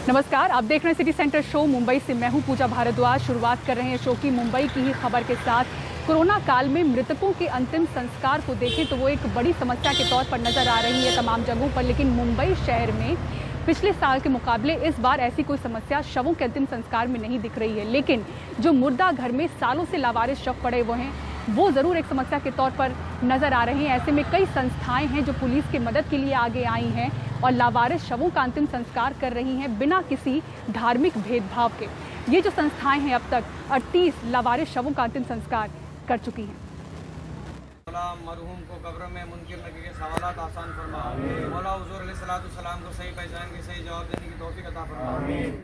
नमस्कार, आप देख रहे हैं सिटी सेंटर शो। मुंबई से मैं हूं पूजा भारद्वाज। शुरुआत कर रहे हैं शो की मुंबई की ही खबर के साथ। कोरोना काल में मृतकों के अंतिम संस्कार को देखें तो वो एक बड़ी समस्या के तौर पर नजर आ रही है तमाम जगहों पर, लेकिन मुंबई शहर में पिछले साल के मुकाबले इस बार ऐसी कोई समस्या शवों के अंतिम संस्कार में नहीं दिख रही है। लेकिन जो मुर्दा घर में सालों से लावारिस शव पड़े हुए हैं वो ज़रूर एक समस्या के तौर पर नजर आ रहे हैं। ऐसे में कई संस्थाएं हैं जो पुलिस की मदद के लिए आगे आई हैं और लावारिस शवों का अंतिम संस्कार कर रही हैं बिना किसी धार्मिक भेदभाव के। ये जो संस्थाएं हैं अब तक 38 लावारिस शवों का अंतिम संस्कार कर चुकी हैं। मरहूम को कब्र में मुनकिर नबी के सवालात आसान फरमा। मौला हुजूर अलैहिस्सलाम को सही पहचान के सही जवाब देने की तौफीक अता फरमा।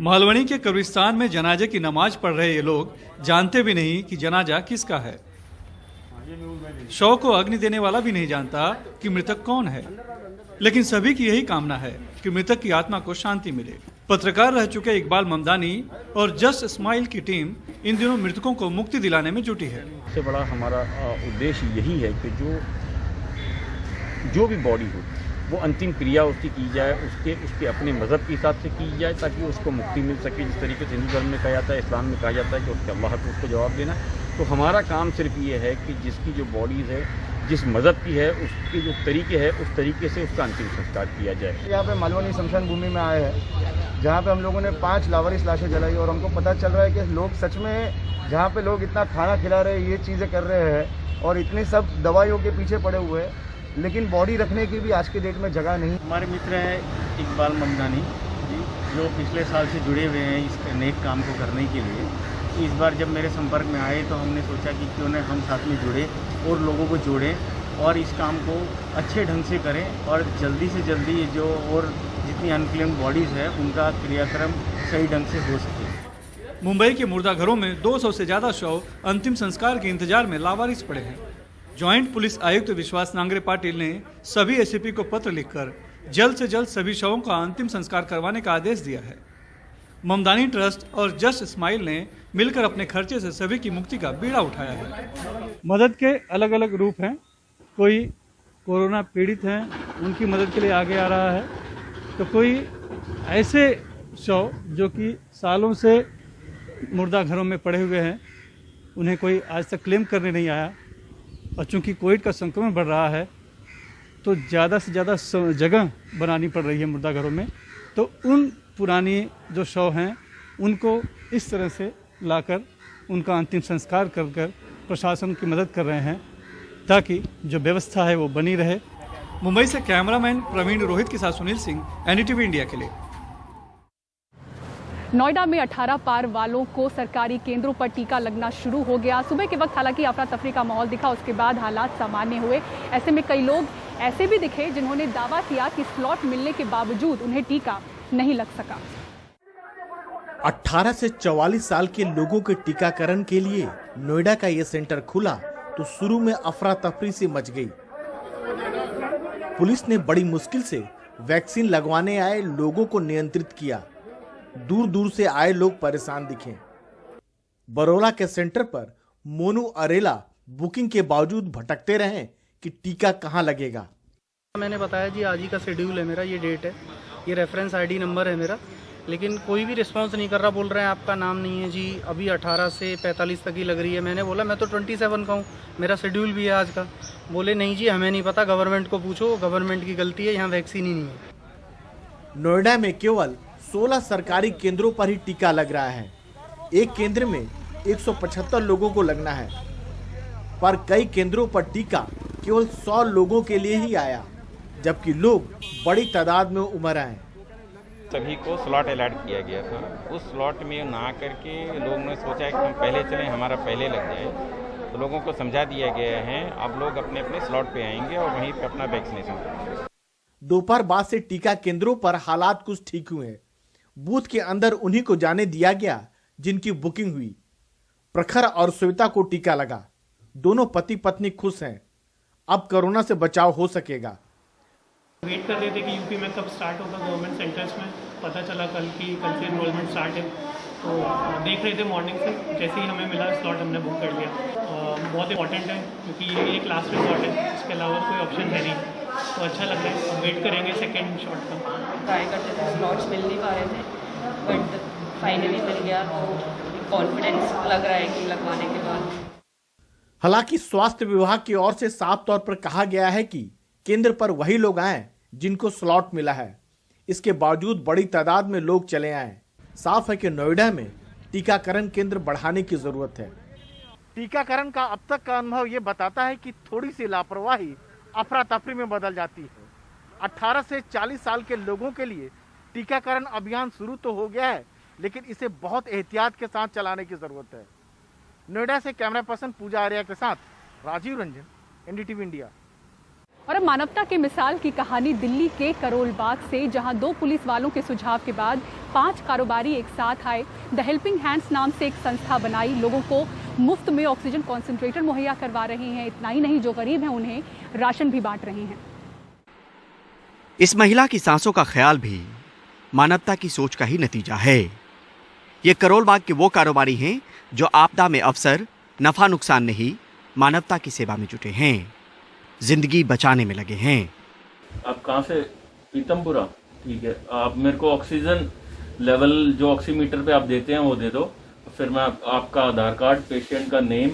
महलवनी के कब्रिस्तान में जनाजे की नमाज पढ़ रहे ये लोग जानते भी नहीं कि जनाजा किसका है। शव को अग्नि देने वाला भी नहीं जानता कि मृतक कौन है, लेकिन सभी की यही कामना है कि मृतक की आत्मा को शांति मिले। पत्रकार रह चुके इकबाल ममदानी और जस्ट स्माइल की टीम इन दिनों मृतकों को मुक्ति दिलाने में जुटी है। सबसे बड़ा हमारा उद्देश्य यही है कि जो भी बॉडी हो वो अंतिम क्रिया उसकी की जाए, उसके अपने मज़हब के हिसाब से की जाए ताकि उसको मुक्ति मिल सके। जिस तरीके से हिंदू धर्म में कहा जाता है, इस्लाम में कहा जाता है कि उसके अल्लाह को उसको जवाब देना। तो हमारा काम सिर्फ ये है कि जिसकी जो बॉडीज़ है, जिस मज़हब की है, उसके जो तरीके है उस तरीके से उसका अंतिम संस्कार किया जाए। यहाँ पे महलवनी शमशान भूमि में आए हैं जहाँ पे हम लोगों ने 5 लावारिस लाशें जलाई और हमको पता चल रहा है कि लोग सच में जहाँ पे लोग इतना खाना खिला रहे हैं, ये चीज़ें कर रहे हैं और इतने सब दवाइयों के पीछे पड़े हुए हैं, लेकिन बॉडी रखने की भी आज के डेट में जगह नहीं। हमारे मित्र हैं इकबाल ममदानी जी, जो पिछले साल से जुड़े हुए हैं इस नेक काम को करने के लिए। इस बार जब मेरे संपर्क में आए तो हमने सोचा कि क्यों न हम साथ में जुड़े और लोगों को जोड़ें और इस काम को अच्छे ढंग से करें और जल्दी से जल्दी ये जो और जितनी अनक्लेम्ड बॉडीज़ है उनका क्रियाक्रम सही ढंग से हो सके। मुंबई के मुर्दा घरों में 200 से ज्यादा शव अंतिम संस्कार के इंतजार में लावारिस पड़े हैं। ज्वाइंट पुलिस आयुक्त विश्वास नांगरे पाटिल ने सभी एसीपी को पत्र लिखकर जल्द से जल्द सभी शवों का अंतिम संस्कार करवाने का आदेश दिया है। ममदानी ट्रस्ट और जस्ट स्माइल ने मिलकर अपने खर्चे से सभी की मुक्ति का बीड़ा उठाया है। मदद के अलग अलग रूप हैं। कोई कोरोना पीड़ित हैं, उनकी मदद के लिए आगे आ रहा है, तो कोई ऐसे शव जो कि सालों से मुर्दा घरों में पड़े हुए हैं, उन्हें कोई आज तक क्लेम करने नहीं आया। और चूंकि कोविड का संक्रमण बढ़ रहा है तो ज़्यादा से ज़्यादा जगह बनानी पड़ रही है मुर्दा घरों में, तो उन पुरानी जो शव हैं उनको इस तरह से लाकर उनका अंतिम संस्कार कर प्रशासन की मदद कर रहे हैं ताकि जो व्यवस्था है वो बनी रहे। मुंबई से कैमरामैन प्रवीण रोहित के साथ सुनील सिंह, एनडीटीवी इंडिया के लिए। नोएडा में 18 पार वालों को सरकारी केंद्रों पर टीका लगना शुरू हो गया। सुबह के वक्त हालांकि अफरा तफरी का माहौल दिखा, उसके बाद हालात सामान्य हुए। ऐसे में कई लोग ऐसे भी दिखे जिन्होंने दावा किया कि स्लॉट मिलने के बावजूद उन्हें टीका नहीं लग सका। 18 से 44 साल के लोगों के टीकाकरण के लिए नोएडा का ये सेंटर खुला तो शुरू में अफरा तफरी से मच गई। पुलिस ने बड़ी मुश्किल से वैक्सीन लगवाने आए लोगों को नियंत्रित किया। दूर दूर से आए लोग परेशान दिखे। बरोला के सेंटर पर मोनू अरेला बुकिंग के बावजूद भटकते रहे कि टीका कहां लगेगा। मैंने बताया जी आज ही का शेड्यूल है मेरा, ये डेट है, ये रेफरेंस आईडी नंबर है मेरा, लेकिन कोई भी रिस्पांस नहीं कर रहा। बोल रहे हैं आपका नाम नहीं है जी, अभी 18 से 45 तक ही लग रही है। मैंने बोला मैं तो 27 का हूँ, मेरा शेड्यूल भी है आज का। बोले नहीं जी हमें नहीं पता, गवर्नमेंट को पूछो, गवर्नमेंट की गलती है, यहाँ वैक्सीन ही नहीं है। नोएडा में केवल 16 सरकारी केंद्रों पर ही टीका लग रहा है। एक केंद्र में 175 लोगों को लगना है, पर कई केंद्रों पर टीका केवल 100 लोगों के लिए ही आया, जबकि लोग बड़ी तादाद में उमड़ आए। सभी को स्लॉट अलॉट किया गया था। उस स्लॉट में ना करके लोगों ने सोचा कि हम पहले चलें, हमारा पहले लग जाए। तो लोगों को समझा दिया गया है अब लोग अपने अपने स्लॉट पे आएंगे और वहीं पे अपना वैक्सीनेशन करेंगे। दोपहर बाद से टीका केंद्रों पर हालात कुछ ठीक हुए। बूथ के अंदर उन्हीं को जाने दिया गया जिनकी बुकिंग हुई। प्रखर और श्वेता को टीका लगा। दोनों पति पत्नी खुश हैं। अब कोरोना से बचाव हो सकेगा। वेट कर रहे थे कि यूपी में कब स्टार्ट होगा गवर्नमेंट सेंटर्स में। पता चला कल से एनरोलमेंट स्टार्ट है, तो देख रहे थे मॉर्निंग से। जैसे ही हमें मिला स्लॉट हमने बुक कर लिया। बहुत इंपॉर्टेंट है क्योंकि ये एक लास्ट रिजॉर्ट है, इसके अलावा कोई ऑप्शन है नहीं, तो अच्छा लग रहा है। वेट करेंगे सेकेंड शॉट का। ट्राई करते थे, स्लॉट्स मिल नहीं पा रहे थे, बट फाइनली मिल गया, तो कॉन्फिडेंस लग रहा है कि लगवाने के बाद। हालांकि स्वास्थ्य विभाग की ओर से साफ तौर पर कहा गया है कि केंद्र पर वही लोग आए जिनको स्लॉट मिला है। इसके बावजूद बड़ी तादाद में लोग चले आए। साफ है कि नोएडा में टीकाकरण केंद्र बढ़ाने की जरूरत है। टीकाकरण का अब तक का अनुभव ये बताता है कि थोड़ी सी लापरवाही अफरा तफरी में बदल जाती है। 18 से 40 साल के लोगों के लिए टीकाकरण अभियान शुरू तो हो गया है, लेकिन इसे बहुत एहतियात के साथ चलाने की जरूरत है। नोएडा से कैमरा पर्सन पूजा आर्या के साथ राजीव रंजन, एनडीटीवी इंडिया। और अब मानवता की मिसाल की कहानी दिल्ली के करोल बाग से, जहां 2 पुलिस वालों के सुझाव के बाद 5 कारोबारी एक साथ आए। द हेल्पिंग हैंड्स नाम से एक संस्था बनाई, लोगों को मुफ्त में ऑक्सीजन कॉन्सेंट्रेटर मुहैया करवा रहे हैं। इतना ही नहीं, जो गरीब हैं उन्हें राशन भी बांट रहे हैं। इस महिला की सांसों का ख्याल भी मानवता की सोच का ही नतीजा है। ये करोल बाग के वो कारोबारी हैं जो आपदा में अवसर, नफा नुकसान नहीं, मानवता की सेवा में जुटे हैं, जिंदगी बचाने में लगे हैं। आप कहाँ से? पीतमपुरा। ठीक है, आप मेरे को ऑक्सीजन लेवल जो ऑक्सीमीटर पे आप देते हैं वो दे दो। फिर मैं आपका आधार कार्ड, पेशेंट का नेम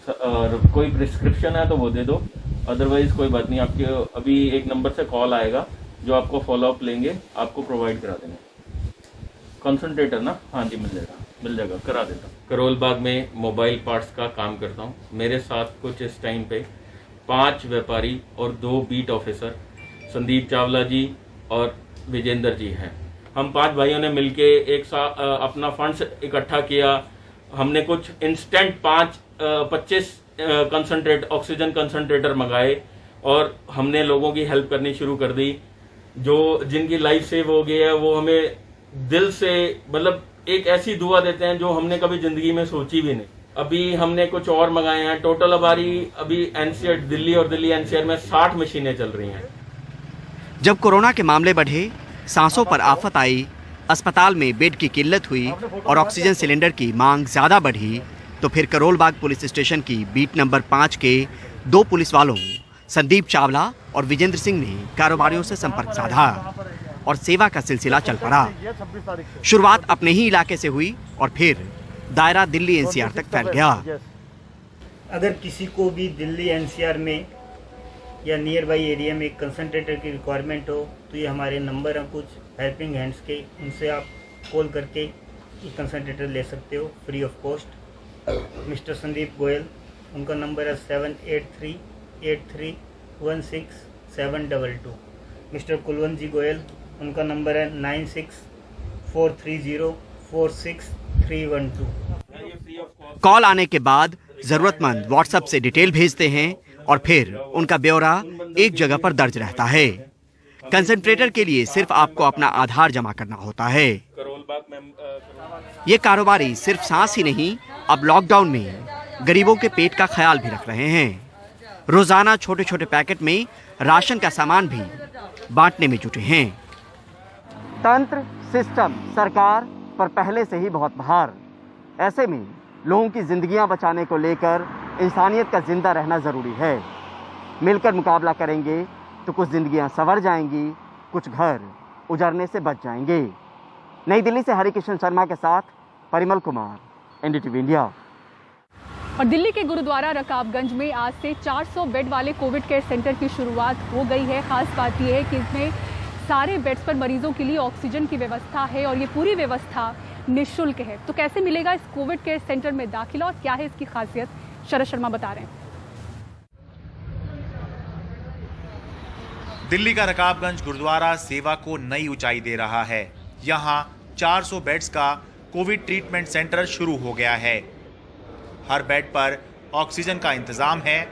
और कोई प्रिस्क्रिप्शन है तो वो दे दो। अदरवाइज कोई बात नहीं, आपके अभी एक नंबर से कॉल आएगा जो आपको फॉलोअप लेंगे, आपको प्रोवाइड करा देंगे। कंसंट्रेटर ना? हाँ जी, मिल जाएगा, करा देता हूँ। करोल बाग में मोबाइल पार्ट्स का काम करता हूँ। मेरे साथ कुछ इस टाइम पे 5 व्यापारी और 2 बीट ऑफिसर, संदीप चावला जी और विजेंद्र जी हैं। हम 5 भाइयों ने मिलके एक साथ अपना फंड्स इकट्ठा किया। हमने कुछ इंस्टेंट 25 ऑक्सीजन कंसंट्रेटर मंगाए और हमने लोगों की हेल्प करनी शुरू कर दी। जो जिनकी लाइफ सेव हो गई है वो हमें दिल से मतलब एक ऐसी दुआ देते हैं जो हमने कभी जिंदगी में सोची भी नहीं। अभी हमने कुछ और मंगाए हैं। टोटल हमारी अभी एनसीआर दिल्ली और दिल्ली एनसीआर में 60 मशीनें चल रही हैं। जब कोरोना के मामले बढ़े, सांसों पर आफत आई, अस्पताल में बेड की किल्लत हुई और ऑक्सीजन सिलेंडर की मांग ज्यादा बढ़ी, तो फिर करोल बाग पुलिस स्टेशन की बीट नंबर 5 के 2 पुलिस वालों संदीप चावला और विजेंद्र सिंह ने कारोबारियों से संपर्क साधा और सेवा का सिलसिला चल पड़ा। शुरुआत अपने ही इलाके से हुई और फिर दायरा दिल्ली एनसीआर तक फैल गया। अगर किसी को भी दिल्ली एनसीआर में या नियर बाई एरिया में एक कंसंट्रेटर की रिक्वायरमेंट हो तो ये हमारे नंबर हैं कुछ हेल्पिंग हैंड्स के, उनसे आप कॉल करके ये कंसंट्रेटर ले सकते हो free of cost. Mister Sandeep Goyal, उनका नंबर है 7838316722। मिस्टर कुलवंत जी गोयल, उनका नंबर है 9643046312। कॉल आने के बाद जरूरतमंद व्हाट्सएप से डिटेल भेजते हैं और फिर उनका ब्यौरा एक जगह पर दर्ज रहता है। कंसंट्रेटर के लिए सिर्फ आपको अपना आधार जमा करना होता है। ये कारोबारी सिर्फ सांस ही नहीं, अब लॉकडाउन में गरीबों के पेट का ख्याल भी रख रहे हैं। रोजाना छोटे छोटे पैकेट में राशन का सामान भी बांटने में जुटे हैं। तंत्र, सिस्टम, सरकार पर पहले से ही बहुत भार। ऐसे में लोगों की जिंदगियां बचाने को लेकर इंसानियत का जिंदा रहना जरूरी है। मिलकर मुकाबला करेंगे तो कुछ जिंदगियां संवर जाएंगी, कुछ घर उजड़ने से बच जाएंगे। नई दिल्ली से हरिकिशन शर्मा के साथ परिमल कुमार, एनडीटीवी इंडिया। और दिल्ली के गुरुद्वारा रकाबगंज में आज से 400 बेड वाले कोविड केयर सेंटर की शुरुआत हो गई है। खास बात यह है कि इसमें सारे बेड्स पर मरीजों के लिए ऑक्सीजन की व्यवस्था है और ये पूरी व्यवस्था निःशुल्क है। तो कैसे मिलेगा इस कोविड केयर सेंटर में दाखिला और क्या है इसकी खासियत, शरद शर्मा बता रहे हैं। दिल्ली का रकाबगंज गुरुद्वारा सेवा को नई ऊंचाई दे रहा है। यहाँ 400 बेड्स का कोविड ट्रीटमेंट सेंटर शुरू हो गया है। हर बेड पर ऑक्सीजन का इंतजाम है।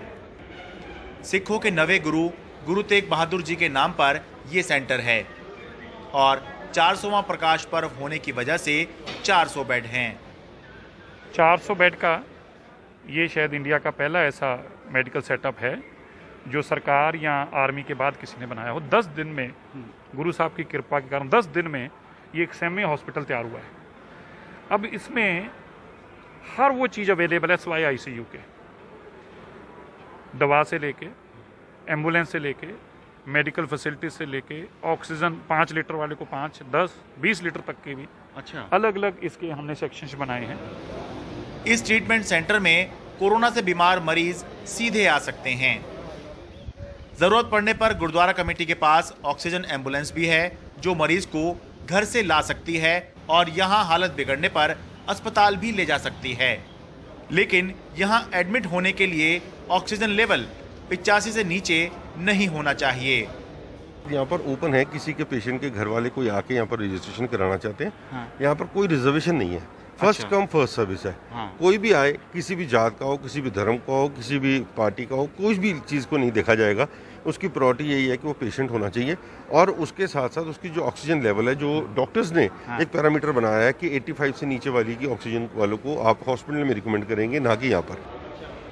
सिखों के नवे गुरु तेग बहादुर जी के नाम पर ये सेंटर है और 400वां प्रकाश पर्व होने की वजह से 400 बेड हैं। 400 बेड का ये शायद इंडिया का पहला ऐसा मेडिकल सेटअप है जो सरकार या आर्मी के बाद किसी ने बनाया हो। 10 दिन में गुरु साहब की कृपा के कारण 10 दिन में ये एक सेमी हॉस्पिटल तैयार हुआ है। अब इसमें हर वो चीज़ अवेलेबल है सिवाय आईसीयू के। दवा से लेके, एम्बुलेंस से लेके, मेडिकल फैसिलिटी से लेके ऑक्सीजन 5 लीटर वाले को 5, 10, 20 लीटर तक के भी अच्छा अलग अलग इसके हमने सेक्शंस बनाए हैं। इस ट्रीटमेंट सेंटर में कोरोना से बीमार मरीज सीधे आ सकते हैं। जरूरत पड़ने पर गुरुद्वारा कमेटी के पास ऑक्सीजन एम्बुलेंस भी है जो मरीज को घर से ला सकती है और यहां हालत बिगड़ने पर अस्पताल भी ले जा सकती है। लेकिन यहां एडमिट होने के लिए ऑक्सीजन लेवल 85 से नीचे नहीं होना चाहिए। यहाँ पर ओपन है, किसी के पेशेंट के घर वाले कोई आके यहाँ पर रजिस्ट्रेशन कराना चाहते हैं। हाँ। यहाँ पर कोई रिजर्वेशन नहीं है, फर्स्ट कम फर्स्ट सर्विस है। हाँ। कोई भी आए, किसी भी जात का हो, किसी भी धर्म का हो, किसी भी पार्टी का हो, कोई भी चीज़ को नहीं देखा जाएगा। उसकी प्रायोरिटी यही है कि वो पेशेंट होना चाहिए और उसके साथ साथ उसकी जो ऑक्सीजन लेवल है, जो डॉक्टर्स ने एक पैरामीटर बनाया है कि 85 से नीचे वाली की ऑक्सीजन वालों को आप हॉस्पिटल में रिकमेंड करेंगे, ना कि यहाँ पर।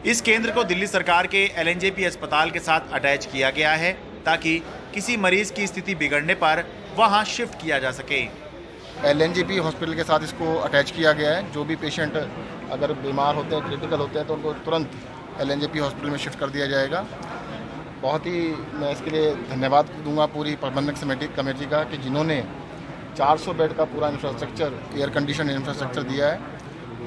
इस केंद्र को दिल्ली सरकार के LNJP अस्पताल के साथ अटैच किया गया है ताकि किसी मरीज की स्थिति बिगड़ने पर वहां शिफ्ट किया जा सके। LNJP हॉस्पिटल के साथ इसको अटैच किया गया है। जो भी पेशेंट अगर बीमार होते हैं, क्रिटिकल होते हैं, तो उनको तुरंत LNJP हॉस्पिटल में शिफ्ट कर दिया जाएगा। बहुत ही मैं इसके लिए धन्यवाद दूंगा पूरी प्रबंधक कमेटी का कि जिन्होंने 400 बेड का पूरा इंफ्रास्ट्रक्चर, एयर कंडीशन इंफ्रास्ट्रक्चर दिया है।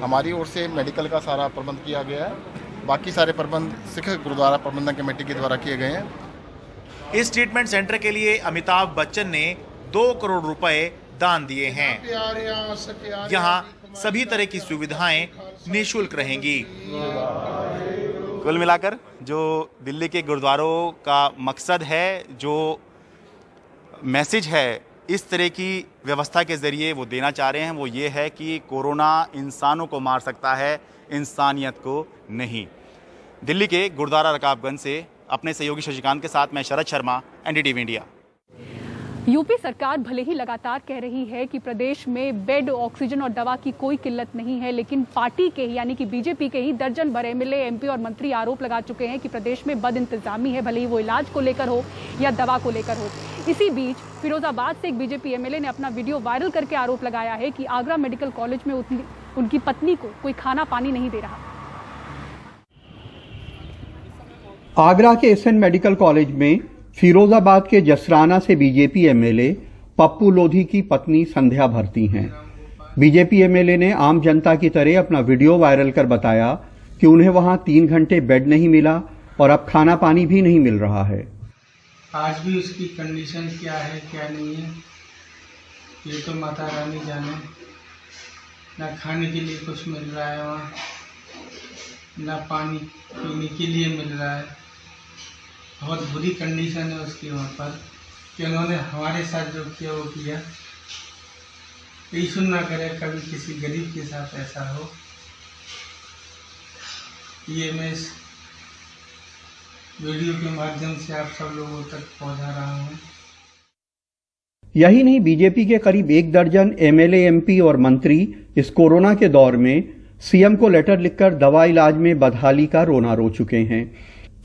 हमारी ओर से मेडिकल का सारा प्रबंध किया गया है, बाकी सारे प्रबंध सिख गुरुद्वारा प्रबंधन कमेटी के द्वारा किए गए हैं। इस ट्रीटमेंट सेंटर के लिए अमिताभ बच्चन ने 2 करोड़ रुपए दान दिए हैं। यहाँ सभी तरह की सुविधाएं निःशुल्क रहेंगी। कुल मिलाकर जो दिल्ली के गुरुद्वारों का मकसद है, जो मैसेज है इस तरह की व्यवस्था के ज़रिए वो देना चाह रहे हैं, वो ये है कि कोरोना इंसानों को मार सकता है, इंसानियत को नहीं। दिल्ली के गुरुद्वारा रकाबगंज से अपने सहयोगी शशिकांत के साथ मैं Sharad Sharma, NDTV India. UP सरकार भले ही लगातार कह रही है कि प्रदेश में बेड, ऑक्सीजन और दवा की कोई किल्लत नहीं है, लेकिन पार्टी के ही यानी कि बीजेपी के ही दर्जन भर MLA, MP और मंत्री आरोप लगा चुके हैं कि प्रदेश में बद इंतजामी है, भले ही वो इलाज को लेकर हो या दवा को लेकर हो। इसी बीच फिरोजाबाद से एक बीजेपी MLA ने अपना वीडियो वायरल करके आरोप लगाया है कि आगरा मेडिकल कॉलेज में उनकी पत्नी को कोई खाना पानी नहीं दे रहा। आगरा के SN मेडिकल कॉलेज में फिरोजाबाद के जसराना से बीजेपी MLA पप्पू लोधी की पत्नी संध्या भर्ती हैं। बीजेपी MLA ने आम जनता की तरह अपना वीडियो वायरल कर बताया कि उन्हें वहां 3 घंटे बेड नहीं मिला और अब खाना पानी भी नहीं मिल रहा है। आज भी उसकी कंडीशन क्या है क्या नहीं है ये तो माता रानी जाने। ना खाने के लिए कुछ मिल रहा है वहाँ, ना पानी पीने के लिए मिल रहा है। बहुत बुरी कंडीशन है उसकी वहाँ पर कि उन्होंने हमारे साथ जो किया वो किया। ईश्वर ना करे कभी किसी गरीब के साथ ऐसा हो। ये मैं इस वीडियो के माध्यम से आप सब लोगों तक पहुँचा रहा हूँ। यही नहीं, बीजेपी के करीब 1 दर्जन MLA, MP और मंत्री इस कोरोना के दौर में CM को लेटर लिखकर दवा इलाज में बदहाली का रोना रो चुके हैं।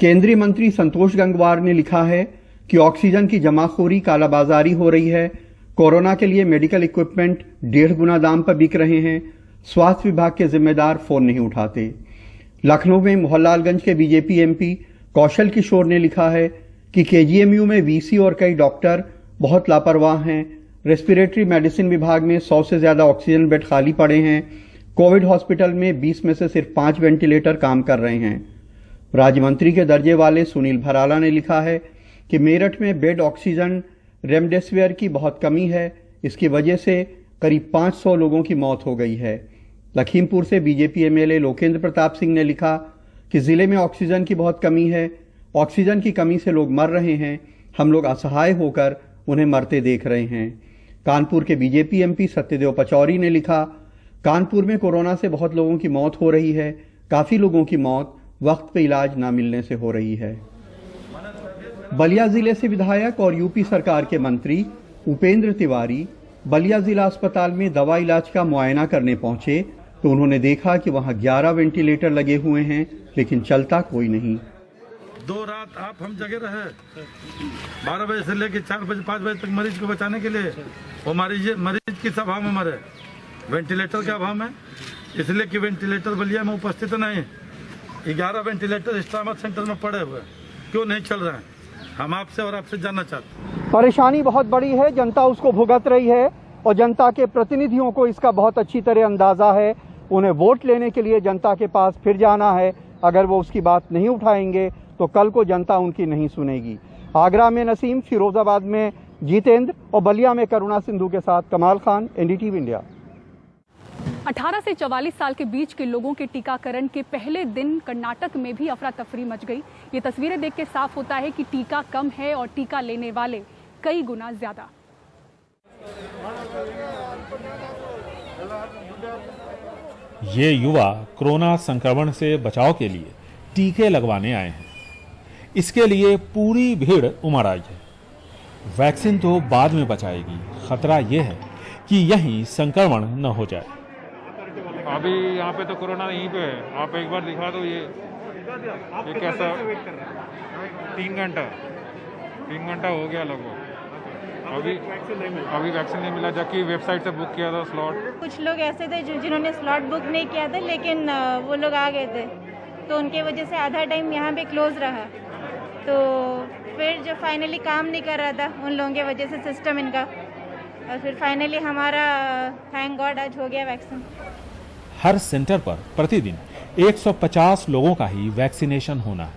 केंद्रीय मंत्री संतोष गंगवार ने लिखा है कि ऑक्सीजन की जमाखोरी, कालाबाजारी हो रही है। कोरोना के लिए मेडिकल इक्विपमेंट 1.5 गुना दाम पर बिक रहे हैं। स्वास्थ्य विभाग के जिम्मेदार फोन नहीं उठाते। लखनऊ में मोहनलालगंज के बीजेपी MP कौशल किशोर ने लिखा है कि KGMU में VC और कई डॉक्टर बहुत लापरवाह हैं। रेस्पिरेटरी मेडिसिन विभाग में 100 से ज्यादा ऑक्सीजन बेड खाली पड़े हैं। कोविड हॉस्पिटल में 20 में से सिर्फ 5 वेंटिलेटर काम कर रहे हैं। राज्य मंत्री के दर्जे वाले सुनील भराला ने लिखा है कि मेरठ में बेड, ऑक्सीजन, रेमडेसिविर की बहुत कमी है। इसकी वजह से करीब 500 लोगों की मौत हो गई है। लखीमपुर से बीजेपी MLA लोकेंद्र प्रताप सिंह ने लिखा कि जिले में ऑक्सीजन की बहुत कमी है। ऑक्सीजन की कमी से लोग मर रहे हैं। हम लोग असहाय होकर उन्हें मरते देख रहे हैं। कानपुर के बीजेपी MP सत्यदेव पचौरी ने लिखा, कानपुर में कोरोना से बहुत लोगों की मौत हो रही है। काफी लोगों की मौत वक्त पे इलाज न मिलने से हो रही है। बलिया जिले से विधायक और यूपी सरकार के मंत्री उपेंद्र तिवारी बलिया जिला अस्पताल में दवा इलाज का मुआयना करने पहुंचे तो उन्होंने देखा कि वहां 11 वेंटिलेटर लगे हुए हैं, लेकिन चलता कोई नहीं। 2 रात आप हम जगे रहे 12 बजे से लेकर 4 बजे 5 बजे तक मरीज को बचाने के लिए। वो मरीज किस अभाव में मरे? वेंटिलेटर के अभाव में, इसलिए कि वेंटिलेटर बलिया में उपस्थित नहीं। 11 वेंटिलेटर स्टामा सेंटर में पड़े हुए, क्यों नहीं चल रहे हैं? हम आपसे और आपसे जानना चाहते हैं। परेशानी बहुत बड़ी है, जनता उसको भुगत रही है और जनता के प्रतिनिधियों को इसका बहुत अच्छी तरह अंदाजा है। उन्हें वोट लेने के लिए जनता के पास फिर जाना है। अगर वो उसकी बात नहीं उठाएंगे तो कल को जनता उनकी नहीं सुनेगी। आगरा में नसीम, फिरोजाबाद में जितेंद्र और बलिया में करुणा सिंधु के साथ कमाल खान, एनडीटीवी इंडिया। 18 से 44 साल के बीच के लोगों के टीकाकरण के पहले दिन कर्नाटक में भी अफरा तफरी मच गई। ये तस्वीरें देख के साफ होता है कि टीका कम है और टीका लेने वाले कई गुना ज्यादा। ये युवा कोरोना संक्रमण से बचाव के लिए टीके लगवाने आए हैं। इसके लिए पूरी भीड़ उमड़ आई है। वैक्सीन तो बाद में बचाएगी, खतरा ये है कि यहीं संक्रमण न हो जाए। अभी यहाँ पे तो कोरोना यहीं पे है, आप एक बार दिखा दो। ये कैसा 3 घंटा हो गया लगभग। अभी वैक्सीन नहीं मिला, जबकि वेबसाइट से बुक किया था स्लॉट। कुछ लोग ऐसे थे जिन्होंने स्लॉट बुक नहीं किया था, लेकिन वो लोग आ गए थे, तो उनके वजह से आधा टाइम यहाँ पे क्लोज रहा। तो फिर जब फाइनली काम नहीं कर रहा था उन लोगों की वजह से सिस्टम इनका, और फिर फाइनली हमारा थैंक गॉड आज हो गया वैक्सीन। हर सेंटर पर प्रतिदिन 150 लोगों का ही वैक्सीनेशन होना है,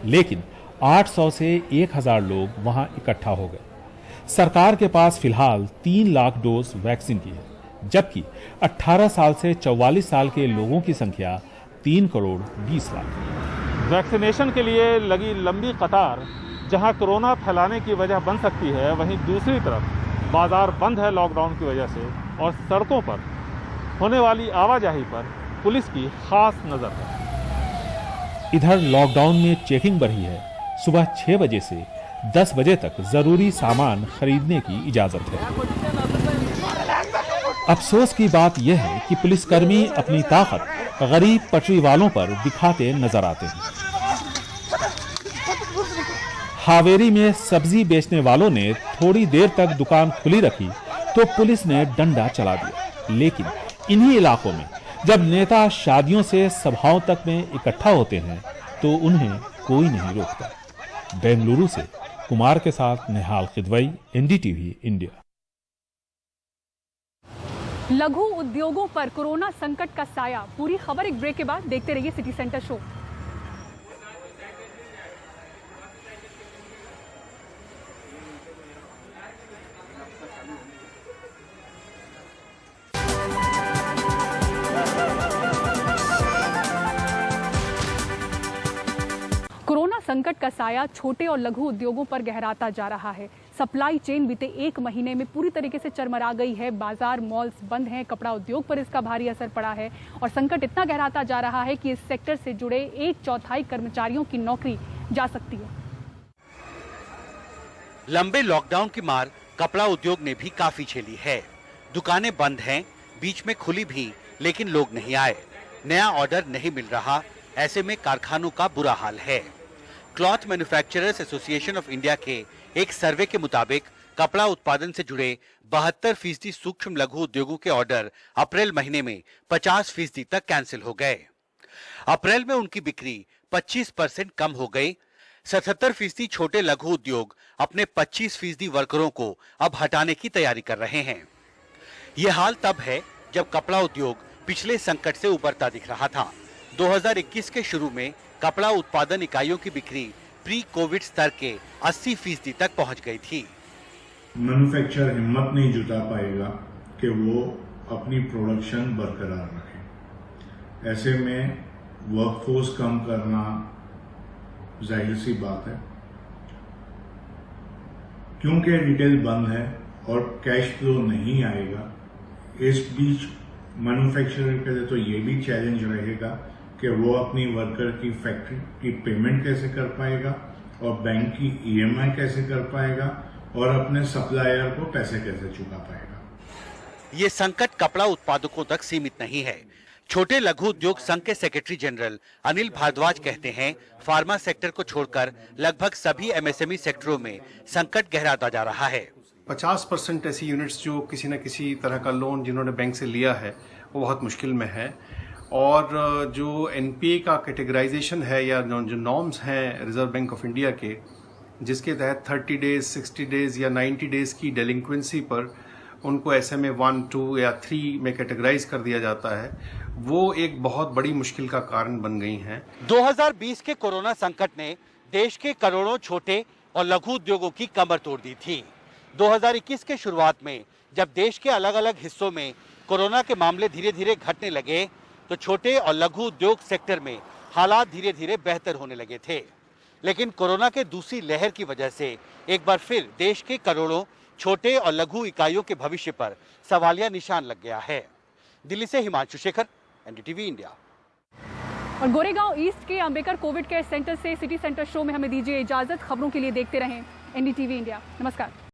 लेकिन 800 से 1000 लोग वहां इकट्ठा हो गए। सरकार के पास फिलहाल 3 लाख डोज वैक्सीन की है, जबकि 18 साल से 44 साल के लोगों की संख्या 3 करोड़ 20 लाख। वैक्सीनेशन के लिए लगी लंबी कतार जहां कोरोना फैलाने की वजह बन सकती है, वहीं दूसरी तरफ बाजार बंद है लॉकडाउन की वजह से, और सड़कों पर होने वाली आवाजाही पर पुलिस की खास नजर है। इधर लॉकडाउन में चेकिंग बढ़ी है। सुबह 6 बजे से 10 बजे तक जरूरी सामान खरीदने की इजाजत है। अफसोस की बात यह है कि पुलिसकर्मी अपनी ताकत गरीब पटरी वालों पर दिखाते नजर आते हैं। हावेरी में सब्जी बेचने वालों ने थोड़ी देर तक दुकान खुली रखी तो पुलिस ने डंडा चला दिया, लेकिन इन्हीं इलाकों में जब नेता शादियों से सभाओं तक में इकट्ठा होते हैं तो उन्हें कोई नहीं रोकता। बेंगलुरु से कुमार के साथ निहाल खिदवई, एनडीटीवी इंडिया। लघु उद्योगों पर कोरोना संकट का साया। पूरी खबर एक ब्रेक के बाद। देखते रहिए सिटी सेंटर शो। कोरोना संकट का साया छोटे और लघु उद्योगों पर गहराता जा रहा है। सप्लाई चेन बीते 1 महीने में पूरी तरीके से चरमरा गई है। बाजार, मॉल्स बंद हैं। कपड़ा उद्योग पर इसका भारी असर पड़ा है और संकट इतना गहराता जा रहा है कि इस सेक्टर से जुड़े 1/4 कर्मचारियों की नौकरी जा सकती है। लंबे लॉकडाउन की मार कपड़ा उद्योग ने भी काफी झेली है। दुकानें बंद हैं, बीच में खुली भी, लेकिन लोग नहीं आए। नया ऑर्डर नहीं मिल रहा। ऐसे में कारखानों का बुरा हाल है। Cloth manufacturers association of India के एक सर्वे के मुताबिक कपड़ा उत्पादन से जुड़े 72% सूक्ष्म लघु उद्योगों के ऑर्डर अप्रैल महीने में 50% तक कैंसिल हो गए। अप्रैल में उनकी बिक्री 25% कम हो गई। 77% छोटे लघु उद्योग अपने 25% वर्करों को अब हटाने की तैयारी कर रहे हैं। ये हाल तब है जब कपड़ा उद्योग पिछले संकट से उबरता दिख रहा था। 2021 के शुरू में कपड़ा उत्पादन इकाइयों की बिक्री प्री कोविड स्तर के 80% तक पहुंच गई थी। मैन्युफैक्चरर हिम्मत नहीं जुटा पाएगा कि वो अपनी प्रोडक्शन बरकरार रखे। ऐसे में वर्कफोर्स कम करना जाहिर सी बात है, क्योंकि रिटेल बंद है और कैश फ्लो नहीं आएगा। इस बीच मैन्युफैक्चरर के लिए तो ये भी चैलेंज रहेगा कि वो अपनी वर्कर की फैक्ट्री की पेमेंट कैसे कर पाएगा और बैंक की ईएमआई कैसे कर पाएगा और अपने सप्लायर को पैसे कैसे चुका पाएगा। ये संकट कपड़ा उत्पादकों तक सीमित नहीं है। छोटे लघु उद्योग संघ के सेक्रेटरी जनरल अनिल भारद्वाज कहते हैं, फार्मा सेक्टर को छोड़कर लगभग सभी एमएसएमई सेक्टरों में संकट गहराता जा रहा है। 50% ऐसी यूनिट्स जो किसी न किसी तरह का लोन जिन्होंने बैंक से लिया है वो बहुत मुश्किल में है। और जो एनपीए का कैटेगराइजेशन है या जो नॉर्म्स हैं रिजर्व बैंक ऑफ इंडिया के, जिसके तहत 30 डेज, 60 डेज या 90 डेज की डेलिंक्वेंसी पर उनको SMA 1, 2 या 3 में कैटेगराइज कर दिया जाता है, वो एक बहुत बड़ी मुश्किल का कारण बन गई हैं। 2020 के कोरोना संकट ने देश के करोड़ों छोटे और लघु उद्योगों की कमर तोड़ दी थी। 2021 के शुरुआत में जब देश के अलग अलग हिस्सों में कोरोना के मामले धीरे धीरे घटने लगे तो छोटे और लघु उद्योग सेक्टर में हालात धीरे धीरे बेहतर होने लगे थे। लेकिन कोरोना के दूसरी लहर की वजह से एक बार फिर देश के करोड़ों छोटे और लघु इकाइयों के भविष्य पर सवालिया निशान लग गया है। दिल्ली से हिमांशु शेखर, NDTV इंडिया। और गोरेगांव ईस्ट के अंबेकर कोविड केयर सेंटर से सिटी सेंटर शो में हमें दीजिए इजाजत। खबरों के लिए देखते रहें NDTV इंडिया। नमस्कार।